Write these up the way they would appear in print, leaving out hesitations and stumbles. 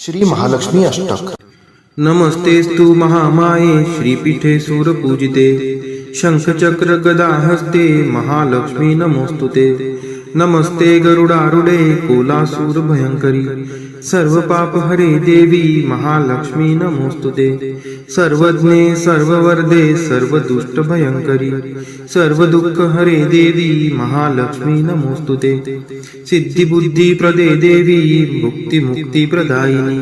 श्री महालक्ष्मी अष्टक। नमस्तेस्तु महामाये श्रीपीठे सूरपूजिते शंखचक्र गदा हस्ते महालक्ष्मी नमोस्तुते। नमस्ते गरुडारूढे कोलासूर भयंकरी सर्व पाप हरे देवी महालक्ष्मी नमोस्तुते। सर्वज्ञे सर्ववरदे सर्वदुष्ट भयंकरी सर्व दुःख हरे देवी महालक्ष्मी नमोस्तुते। सिद्धि बुद्धि प्रदे देवी भुक्ति मुक्ति प्रदायिनी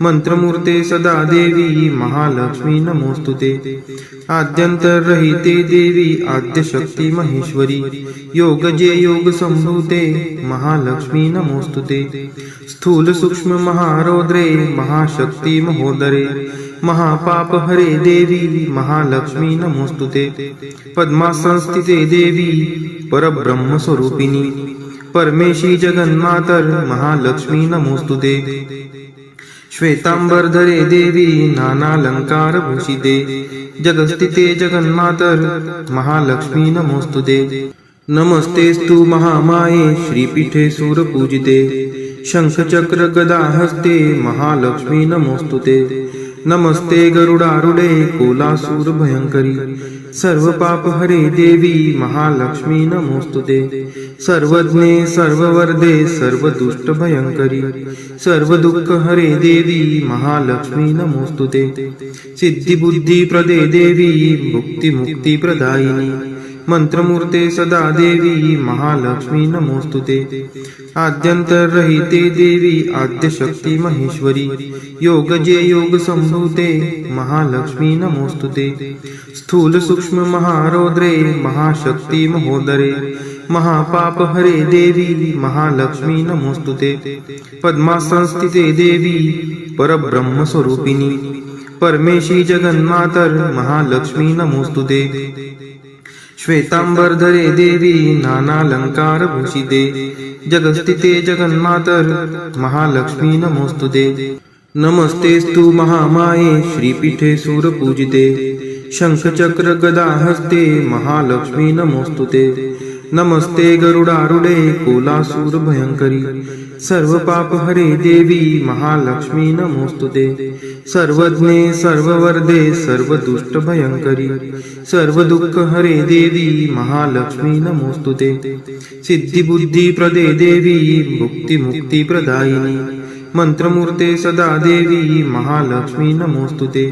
मंत्रमूर्ते सदा देवी महालक्ष्मी नमोस्तुते। आद्यंतरहिते देवी आद्यशक्ति महेश्वरी योगजे योग संभूते महालक्ष्मी नमोस्तुते। स्थूल सूक्ष्म महारौद्रे महाशक्ति महोदरे महापाप हरे देवी महालक्ष्मी नमोस्तुते। पद्मासनस्थिते देवी परब्रह्म स्वरूपिणी परमेशी जगन्मातर महालक्ष्मी नमोस्तुते। श्वेतांबरधरे देवी नानालंकार भूषिते जगस्थिते जगन्मातर महालक्ष्मी नमोस्तुते। नमस्तेस्तु महामाये श्रीपीठे सूरपूजिते शंखचक्र गदा हस्ते महालक्ष्मी नमोस्तुते। नमस्ते गरुडारूढे कोलासूर भयंकरी सर्व पाप हरे देवी महालक्ष्मी नमोस्तुते। सर्वज्ञे सर्ववरदे सर्वदुष्ट भयंकरी सर्व दुःख हरे देवी महालक्ष्मी नमोस्तुते। सिद्धि बुद्धि प्रदे देवी भुक्ति मुक्ति प्रदायिनी मंत्रमूर्ते सदा देवी महालक्ष्मी नमोस्तुते। आद्यंतरहिते देवी आद्यशक्ति महेश्वरी योगजे योग संभूते महालक्ष्मी नमोस्तुते। स्थूल सूक्ष्म महारौद्रे महाशक्ति महोदरे महापाप हरे देवी महालक्ष्मी नमोस्तुते। पद्मासनस्थिते देवी परब्रह्म स्वरूपिणी परमेशी जगन्मातर महालक्ष्मी नमोस्तुते। श्वेतांबरधरे देवी नानालंकार भूषिते जगस्थिते जगन्मातर महालक्ष्मी नमोस्तुते। नमस्तेस्तु महामाये श्रीपीठे सूरपूजिते शंखचक्र गदा हस्ते महालक्ष्मी नमोस्तुते। नमस्ते गरुडारूढे कोलासूर भयंकरी सर्व पाप हरे देवी महालक्ष्मी नमोस्तुते। सर्वज्ञे सर्ववरदे सर्वदुष्ट भयंकरी सर्व दुःख हरे देवी महालक्ष्मी नमोस्तुते। सिद्धि बुद्धि प्रदे देवी भुक्ति मुक्ति प्रदायिनी मंत्रमूर्ते सदा देवी महालक्ष्मी नमोस्तुते।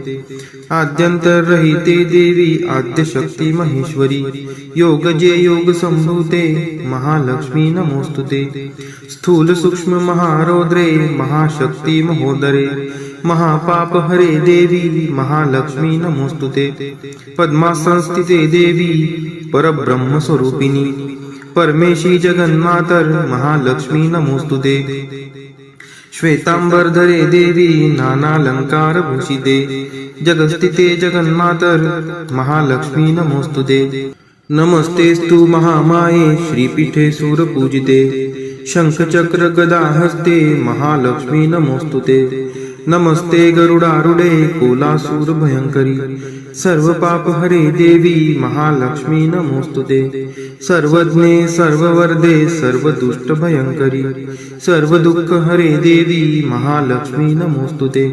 आद्यंतरहिते देवी आद्यशक्ति महेश्वरी योगजे योग संभूते महालक्ष्मी नमोस्तुते। स्थूल सूक्ष्म महारौद्रे महाशक्ति महोदरे महापाप हरे देवी महालक्ष्मी नमोस्तुते। पद्मासनस्थिते देवी परब्रह्म स्वरूपिणी परमेशी जगन्मातर महालक्ष्मी नमोस्तुते। श्वेतांबरधरे देवी नानालंकार भूषिते जगस्थिते जगन्मातर महालक्ष्मी नमोस्तुते। नमस्तेस्तु महामाये श्रीपीठे सूरपूजिते शंखचक्र गदा हस्ते महालक्ष्मी नमोस्तुते। नमस्ते गरुडारूढे कोलासूर भयंकरी सर्व पाप हरे देवी महालक्ष्मी नमोस्तुते। सर्वज्ञे सर्ववरदे सर्वदुष्ट भयंकरी सर्व दुःख हरे देवी महालक्ष्मी नमोस्तुते।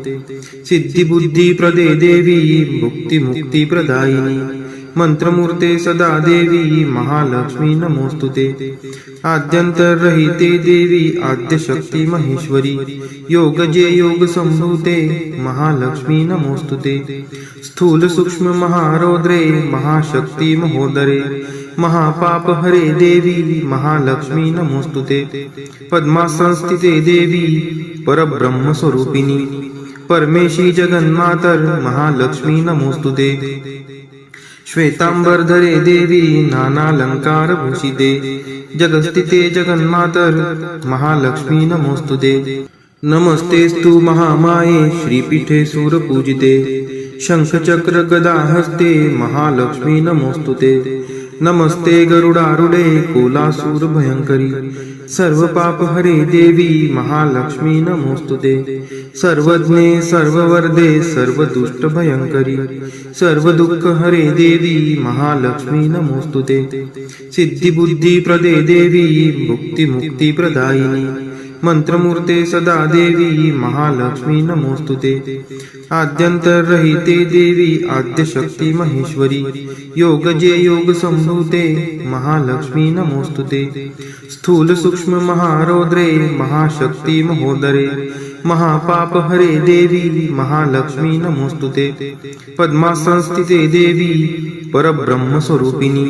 सिद्धि बुद्धि प्रदे देवी भुक्ति मुक्ति प्रदायिनी मंत्रमूर्ते सदा देवी महालक्ष्मी नमोस्तुते। आद्यंतरहिते देवी आद्यशक्ति महेश्वरी योगजे योग संभूते महालक्ष्मी नमोस्तुते। स्थूल सूक्ष्म महारौद्रे महाशक्ति महोदरे महापाप हरे देवी महालक्ष्मी नमोस्तुते। पद्मासनस्थिते देवी परब्रह्म स्वरूपिणी परमेशी जगन्मातर महालक्ष्मी नमोस्तुते। श्वेतांबरधरे देवी नानालंकार भूषिते जगस्थिते जगन्मातर महालक्ष्मी नमोस्तुते। नमस्तेस्तु महामाये श्रीपीठे सूरपूजिते शंखचक्र गदा हस्ते महालक्ष्मी नमोस्तुते। नमस्ते गरुडारूढे कोलासूर भयंकरी सर्व पाप हरे देवी महालक्ष्मी नमोस्तुते। सर्वज्ञे सर्ववरदे सर्वदुष्ट भयंकरी सर्व दुःख हरे देवी महालक्ष्मी नमोस्तुते। सिद्धि बुद्धि प्रदे देवी भुक्ति मुक्ति प्रदायिनी मंत्रमूर्ते सदा देवी महालक्ष्मी नमोस्तुते आद्यंतरहिते देवी आद्यशक्ती महेश्वरी योगजे योग संभूते महालक्ष्मी नमोस्तुते स्थूल सूक्ष्म महारौद्रे महाशक्ती महोदरे महापाप हरे देवी महालक्ष्मी नमोस्तुते पद्मासनस्थिते देवी परब्रह्म स्वरूपिणी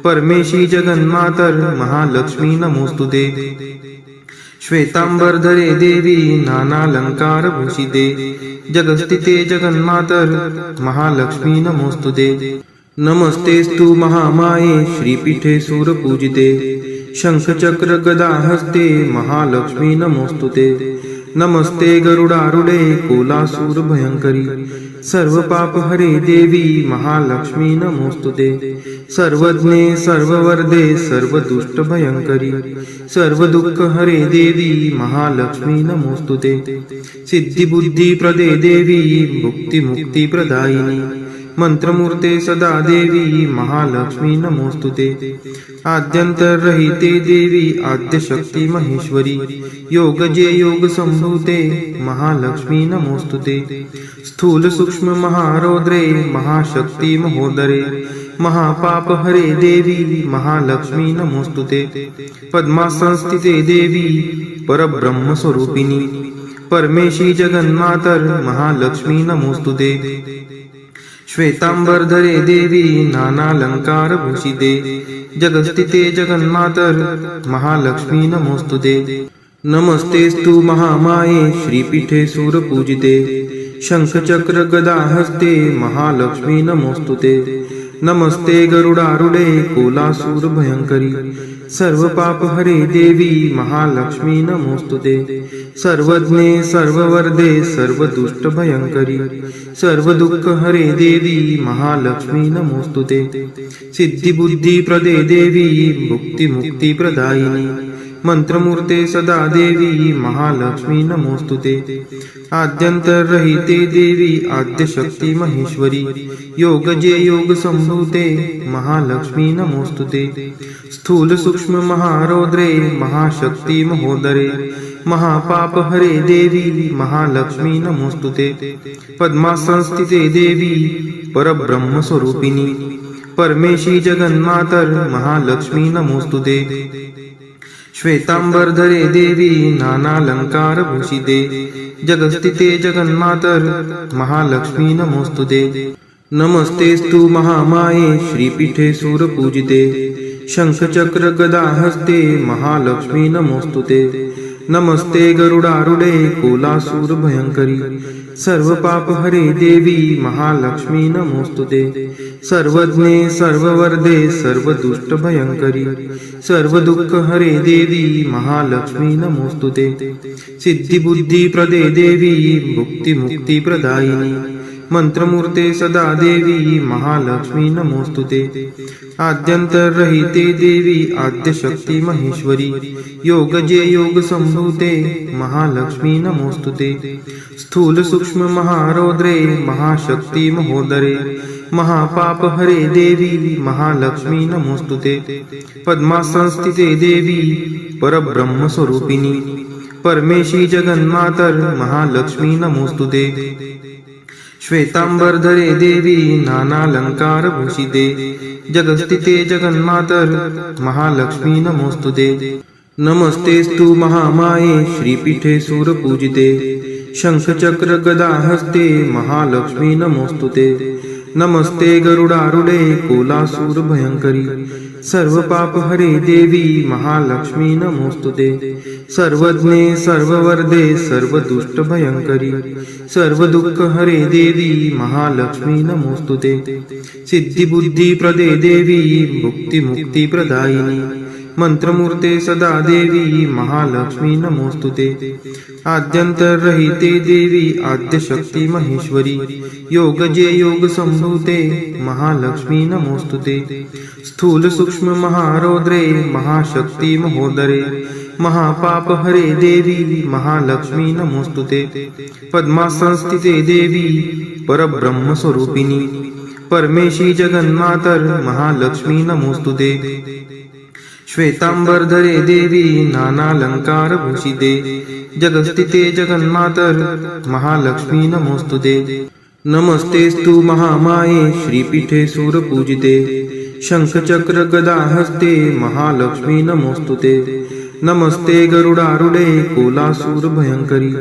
परमेशी जगन्मातर महालक्ष्मी नमोस्तुते श्वेतांबरधरे देवी नानालंकार भूषिते जगस्थिते जगन्मातर महालक्ष्मी नमोस्तुते नमस्तेस्तु महामाये श्रीपीठे सूरपूजिते शंखचक्र गदा हस्ते महालक्ष्मी नमोस्तुते नमस्ते गरुडारूढे कोलासूर भयंकरी सर्व पाप हरे देवी महालक्ष्मी नमोस्तुते सर्वज्ञे सर्ववर्धे सर्वदुष्ट भयंकरी सर्व दुःख हरे देवी महालक्ष्मी नमोस्तुते सिद्धिबुद्धी प्रदे देवी मुक्ती मुक्ती प्रदायिनी मंत्रमूर्ते सदा देवी महालक्ष्मी नमोस्तुते आद्यंतरहिते देवी आद्यशक्ती महेश्वरी योगजे योग संभूते महालक्ष्मी नमोस्तुते स्थूल सूक्ष्म महारौद्रे महाशक्ती महोदरे महापाप हरे देवी महालक्ष्मी नमोस्तुते पद्मासनस्थिते देवी परब्रह्म स्वरूपिणी परमेशी जगन्मातर महालक्ष्मी नमोस्तुते श्वेतांबरधरे देवी नानालंकार भूषिते जगस्थिते जगन्मातर महालक्ष्मी नमोस्तुते नमस्तेस्तु महामाये श्रीपीठे सूरपूजिते शंखचक्र गदा हस्ते महालक्ष्मी नमोस्तुते नमस्ते गरुडारूढे कोलासूर भयंकरी सर्व पाप हरे देवी महालक्ष्मी नमोस्तुते सर्वज्ञे सर्ववर्धे सर्वदुष्ट भयंकरी सर्व दुःख हरे देवी महालक्ष्मी नमोस्तुते सिद्धिबुद्धी प्रदे देवी मुक्ती मुक्ती प्रदायिनी मंत्रमूर्ते सदा देवी महालक्ष्मी नमोस्तुते आद्यंतरहिते देवी आद्यशक्ती महेश्वरी योगजे योग संभूते महालक्ष्मी नमोस्तुते स्थूल सूक्ष्म महारौद्रे महाशक्ती महोदरे महापाप हरे देवी महालक्ष्मी नमोस्तुते पद्मासनस्थिते देवी परब्रह्म स्वरूपिणी परमेशी जगन्मातर महालक्ष्मी नमोस्तुते श्वेतांबरधरे देवी नानालंकार भूषिते जगस्थिते जगन्मातर महालक्ष्मी नमोस्तुते नमस्तेस्तु महामाये श्रीपीठे सूरपूजिते शंखचक्र गदा हस्ते महालक्ष्मी नमोस्तुते नमस्ते गरुडारूढे कोलासूर भयंकरी सर्व पाप हरे देवी महालक्ष्मी नमोस्तुते सर्वज्ञे सर्ववर्धे सर्वदुष्ट भयंकरी सर्व दुःख हरे देवी महालक्ष्मी नमोस्तुते सिद्धिबुद्धी प्रदे देवी मुक्ती मुक्ती प्रदायिनी मंत्रमूर्ते सदा देवी महालक्ष्मी नमोस्तुते आद्यंतरहिते देवी आद्यशक्ती महेश्वरी योगजे योग संभूते महालक्ष्मी नमोस्तुते स्थूल सूक्ष्म महारौद्रे महाशक्ती महोदरे महापाप हरे देवी महालक्ष्मी नमोस्तुते पद्मासनस्थिते देवी परब्रह्म स्वरूपिणी परमेशी जगन्मातर महालक्ष्मी नमोस्तुते श्वेतांबरधरे देवी नानालंकार भूषिते जगस्थिते जगन्मातर महालक्ष्मी नमोस्तुते नमस्तेस्तु महामाये श्रीपीठे सूरपूजिते शंखचक्र गदा हस्ते महालक्ष्मी नमोस्तुते नमस्ते गरुडारूढे कोलासूर भयंकरी सर्व पाप हरे देवी महालक्ष्मी नमोस्तुते सर्वज्ञे सर्ववर्धे सर्वदुष्ट भयंकरी सर्व दुःख हरे देवी महालक्ष्मी नमोस्तुते सिद्धिबुद्धी प्रदे देवी मुक्ती मुक्ती प्रदायिनी मंत्रमूर्ते सदा देवी महालक्ष्मी नमोस्तुते आद्यंतरहिते देवी आद्यशक्ती महेश्वरी योगजे योग संभूते महालक्ष्मी नमोस्तुते स्थूल सूक्ष्म महारौद्रे महाशक्ती महोदरे महापाप हरे देवी महालक्ष्मी नमोस्तुते पद्मासनस्थिते देवी परब्रह्म स्वरूपिणी परमेशी जगन्मातर महालक्ष्मी नमोस्तुते श्वेतांबरधरे देवी नानालंकारभूषिते जगस्थिते जगन्मातर महालक्ष्मी नमोस्तुते। नमस्तेस्तु महामाये श्रीपीठे सूरपूजिते शंखचक्र गदाहस्ते महालक्ष्मी नमोस्तुते। नमस्ते गरुडारूढे कोलासूर भयंकरी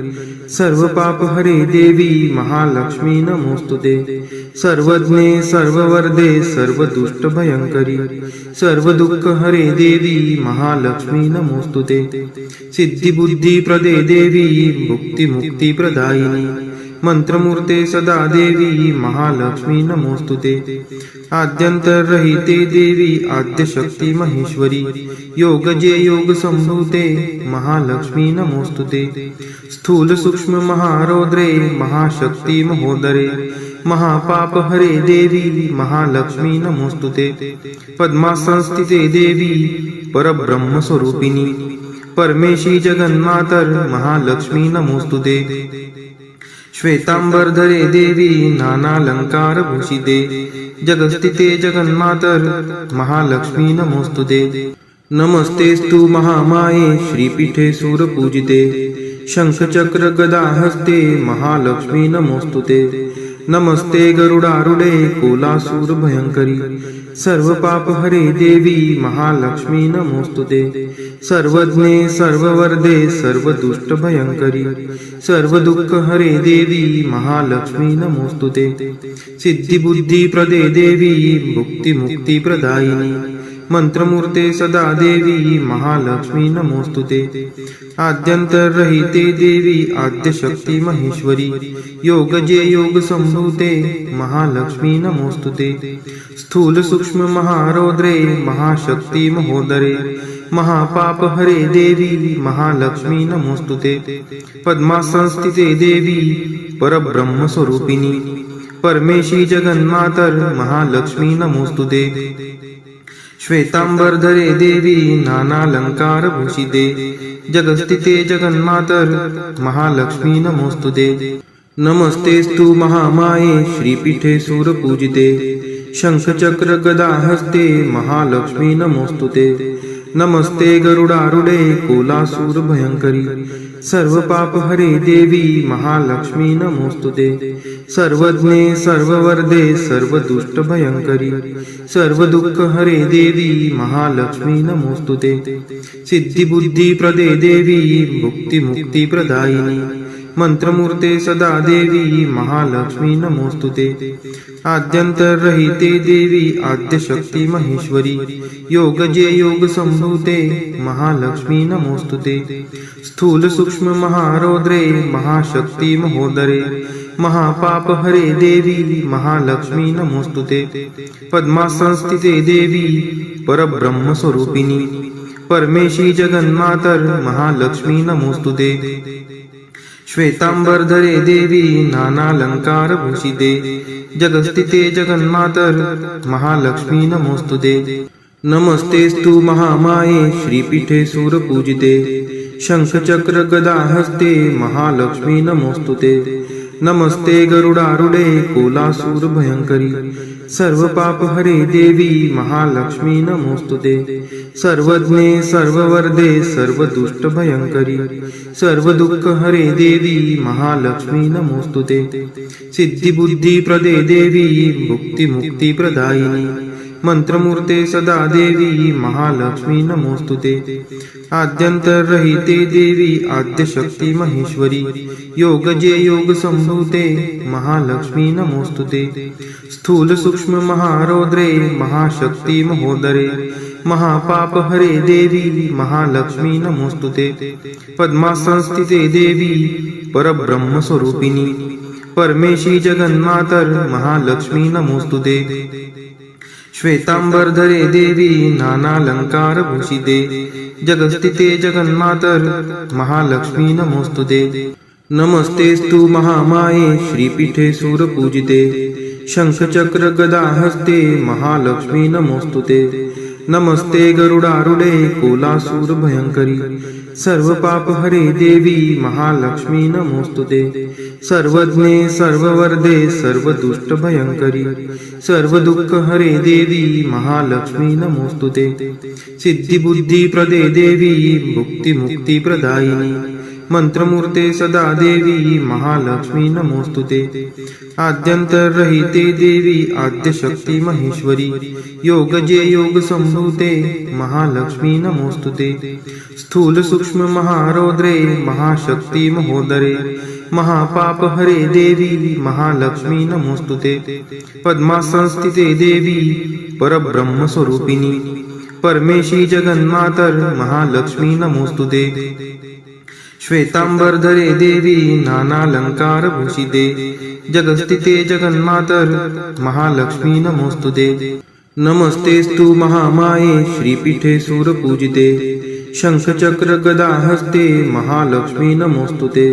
सर्वपापहरे देवी महालक्ष्मी नमोस्तुते। सर्वज्ञे सर्ववरदे सर्वदुष्टभयंकरी सर्वदुःखहरे देवी महालक्ष्मी नमोस्तुते। सिद्धिबुद्धिप्रदे देवी मुक्तिमुक्तिप्रदायिनी मंत्रमूर्ते सदा देवी महालक्ष्मी नमोस्तुते। आद्यंतरहिते देवी आद्यशक्ती महेश्वरी योगजे योग संभूते महालक्ष्मी नमोस्तुते। स्थूल सूक्ष्म महारौद्रे महाशक्ती महोदरे महापापहरे देवी महालक्ष्मी नमोस्तुते। पद्मासनस्थिते देवी परब्रह्म स्वरूपिणी परमेशी जगन्मातर महालक्ष्मी नमोस्तुते। श्वेतांबरधरे देवी नानालंकारभूषिते जगस्थिते जगन्मातर महालक्ष्मी नमोस्तुते। नमस्तेस्तु महामाये श्रीपीठे सूरपूजिते शंखचक्र गदाहस्ते महालक्ष्मी नमोस्तुते। नमस्ते गरुडारूढे कोलासूर भयंकरी सर्वपापहरे देवी महालक्ष्मी नमोस्तुते। सर्वज्ञे सर्ववरदे सर्वदुष्टभयंकरी सर्वदुःखहरे देवी महालक्ष्मी नमोस्तुते। सिद्धिबुद्धिप्रदे देवी मुक्तिमुक्तिप्रदायिनी मंत्रमूर्ते सदा देवी महालक्ष्मी नमोस्तुते। आद्यंतरहिते देवी आद्यशक्ती महेश्वरी योगजे योग संभूते महालक्ष्मी नमोस्तुते। स्थूल सूक्ष्म महारौद्रे महाशक्ती महोदरे महापापहरे देवी महालक्ष्मी नमोस्तुते। पद्मासनस्थिते देवी परब्रह्म स्वरूपिणी परमेशी जगन्मातर महालक्ष्मी नमोस्तुते। श्वेतांबरधरे देवी नानालंकारभूषिते जगस्थिते जगन्मातर महालक्ष्मी नमोस्तुते। नमस्तेस्तु महामाये श्रीपीठे सूरपूजिते शंखचक्र गदाहस्ते महालक्ष्मी नमोस्तुते। नमस्ते गरुडारूढे कोलासूर भयंकरी सर्वपापहरे देवी महालक्ष्मी नमोस्तुते। सर्वज्ञे सर्ववरदे सर्वदुष्टभयंकरी सर्वदुःखहरे देवी महालक्ष्मी नमोस्तुते। सिद्धिबुद्धिप्रदे देवी मुक्तिमुक्तिप्रदायिनी मंत्रमूर्ते सदा देवी महालक्ष्मी नमोस्तुते। आद्यंतरहिते देवी आद्यशक्ती महेश्वरी योगजे योग संभूते महालक्ष्मी नमोस्तुते। स्थूल सूक्ष्म महारौद्रे महाशक्ती महोदरे महापापहरे देवी महालक्ष्मी नमोस्तुते। पद्मासनस्थिते देवी परब्रह्म स्वरूपिणी परमेशी जगन्मातर महालक्ष्मी नमोस्तुते। श्वेतांबरधरे देवी नानालंकारभूषिते जगस्थिते जगन्मातर महालक्ष्मी नमोस्तुते। नमस्तेस्तु महामाये श्रीपीठे सूरपूजिते शंखचक्र गदाहस्ते महालक्ष्मी नमोस्तुते। नमस्ते गरुडारूढे कोलासूर भयंकरी सर्वपापहरे देवी महालक्ष्मी नमोस्तुते। सर्वज्ञे सर्ववरदे सर्वदुष्टभयंकरी सर्वदुःखहरे देवी महालक्ष्मी नमोस्तुते। सिद्धिबुद्धिप्रदे देवी मुक्तिमुक्तिप्रदायिनी मंत्रमूर्ते सदा देवी महालक्ष्मी नमोस्तुते। आद्यंतरहिते देवी आद्यशक्ती महेश्वरी योगजे योग संभूते महालक्ष्मी नमोस्तुते। स्थूल सूक्ष्म महारौद्रे महाशक्ती महोदरे महापापहरे देवी महालक्ष्मी नमोस्तुते। पद्मासनस्थिते देवी परब्रह्म स्वरूपिणी परमेशी जगन्मातर महालक्ष्मी नमोस्तुते। श्वेतांबरधरे देवी नानालंकारभूषिते जगस्थिते जगन्मातर महालक्ष्मी नमोस्तुते। नमस्तेस्तु महामाये श्रीपीठे सूरपूजिते शंखचक्र गदाहस्ते महालक्ष्मी नमोस्तुते। नमस्ते गरुडारूढे कोलासूर भयंकरी सर्व पाप हरे देवी महालक्ष्मी नमोस्तुते सर्वज्ञे सर्ववर्धे सर्व दुष्ट भयंकरी सर्व दुःख हरे देवी महालक्ष्मी नमोस्तुते सिद्धी बुद्धी प्रदे देवी भुक्ती मुक्ती प्रदायिनी मंत्रमूर्ते सदा देवी महालक्ष्मी नमोस्तुते आद्यंतरहिते देवी आद्यशक्ती महेश्वरी योगजे योग संभूते महालक्ष्मी नमोस्तुते स्थूल सूक्ष्म महारौद्रे महाशक्ती महोदरे महापाप हरे देवी महालक्ष्मी नमोस्तुते पद्मासनस्थिते देवी परब्रह्म स्वरूपिणी परमेशी जगन्मातर महालक्ष्मी नमोस्तुते श्वेतांबरधरे देवी नानालंकार भूषिते जगस्थिते जगन्मातर महालक्ष्मी नमोस्तुते नमस्तेस्तु महामाये श्रीपीठे सूरपूजिते शंखचक्र गदा हस्ते महालक्ष्मी नमोस्तुते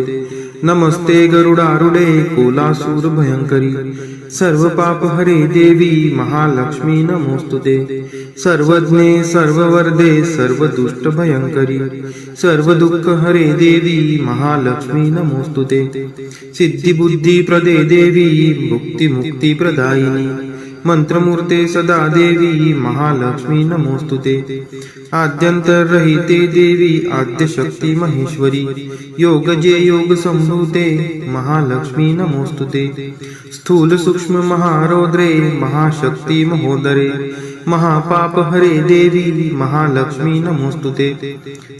नमस्ते गरुडारूढे कोलासूर भयंकरी सर्व पाप हरे देवी महालक्ष्मी नमोस्तुते सर्वज्ञे सर्ववर्धे सर्व दुष्ट भयंकरी सर्व दुःख हरे देवी महालक्ष्मी नमोस्तुते सिद्धी बुद्धी प्रदे देवी भुक्ती मुक्ती प्रदायिनी मंत्रमूर्ते सदा देवी महालक्ष्मी नमोस्तुते आद्यंतरहिते देवी आद्यशक्ती महेश्वरी योगजे योग संभूते महालक्ष्मी नमोस्तुते स्थूल सूक्ष्म महारौद्रे महाशक्ती महोदरे महापाप हरे देवी महालक्ष्मी नमोस्तुते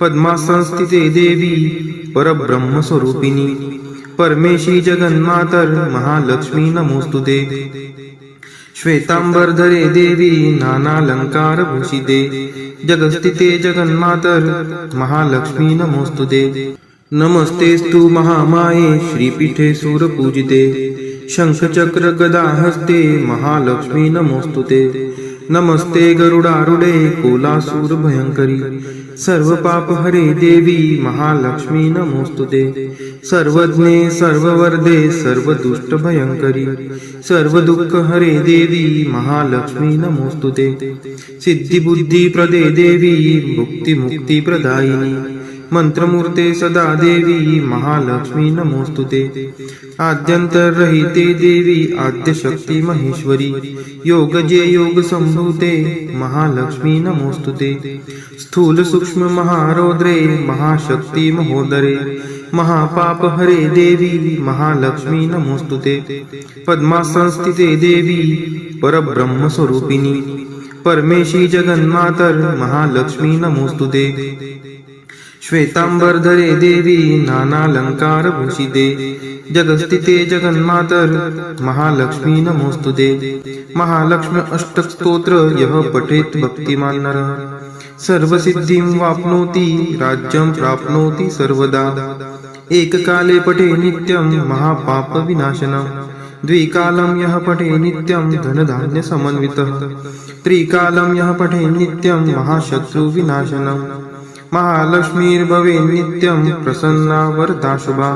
पद्मासनस्थिते देवी परब्रह्म स्वरूपिणी परमेशी जगन्मातर महालक्ष्मी नमोस्तुते श्वेतांबरधरे देवी नानालंकार भूषिते जगस्थिते जगन्मातर महालक्ष्मी नमोस्तुते नमस्तेस्तु महामाये श्रीपीठे सूरपूजिते शंखचक्र गदा हस्ते महालक्ष्मी नमोस्तुते नमस्ते गरुडारूढे कोलासूर भयंकरी सर्व पाप हरे देवी महालक्ष्मी नमोस्तुते सर्वज्ञे सर्ववर्धे सर्व दुष्ट भयंकरी सर्व दुःख हरे देवी महालक्ष्मी नमोस्तुते सिद्धी बुद्धी प्रदे देवी भुक्ती मुक्ती प्रदायिनी मंत्रमूर्ते सदा देवी महालक्ष्मी नमोस्तुते आद्यंतरहिते देवी आद्यशक्ती महेश्वरी योगजे योग संभूते महालक्ष्मी नमोस्तुते स्थूल सूक्ष्म महारौद्रे महाशक्ती महोदरे महापाप हरे देवी महालक्ष्मी नमोस्तुते पद्मासनस्थिते देवी परब्रह्म स्वरूपिणी परमेशी जगन्मातर महालक्ष्मी नमोस्तुते श्वेतांबरधरे देवी नानालंकार भूषिते जगस्थिते जगन्मातर महालक्ष्मी नमोस्तुते महालक्ष्मी अष्टक स्तोत्र यः पठेत् भक्तिमान् नरः सर्वसिद्धिं वाप्नोति राज्यं प्राप्नोति सर्वदा एककाले पठे नित्यं महापाप विनाशनम् द्विकालं यः पठे नित्यं धनधान्य समन्वितः त्रिकालं यः पठे नित्यं महाशत्रु विनाशनम् महालक्ष्मीर्भवे नित्यं प्रसन्ना वरदा शुभा।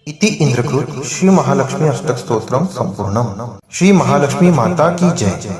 इति इंद्रकृत श्री महालक्ष्मी अष्टक स्तोत्रम संपूर्णम। श्री महालक्ष्मी माता की जय।